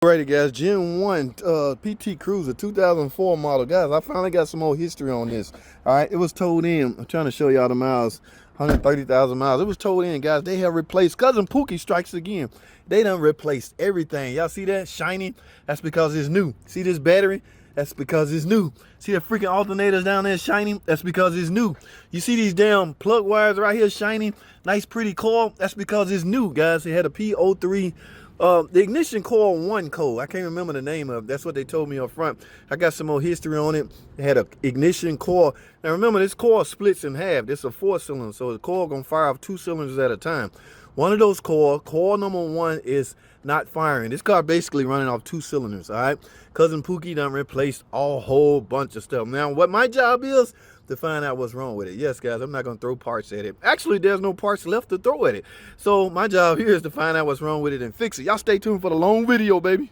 Alrighty guys, Gen 1 PT Cruiser 2004 model. Guys, I finally got some more history on this. Alright, it was towed in. I'm trying to show y'all the miles. 130,000 miles. It was towed in, guys. They have replaced, Cousin Pookie strikes again. They done replaced everything. Y'all see that? Shiny? That's because it's new. See this battery? That's because it's new. See the freaking alternators down there shining? That's because it's new. You see these damn plug wires right here shining? Nice pretty coil? That's because it's new, guys. It had a P03 the ignition coil 1 code. I can't remember the name of it. That's what they told me up front. I got some more history on it. It had a ignition coil. Now remember, this coil splits in half. This is a 4-cylinder, so the coil gonna fire off 2 cylinders at a time. One of those coil number 1 is not firing. This car basically running off 2 cylinders, all right? Cousin Pookie done replaced a whole bunch of stuff. Now, what my job is to find out what's wrong with it. Yes, guys, I'm not gonna throw parts at it. Actually, there's no parts left to throw at it. So my job here is to find out what's wrong with it and fix it. Y'all stay tuned for the long video, baby.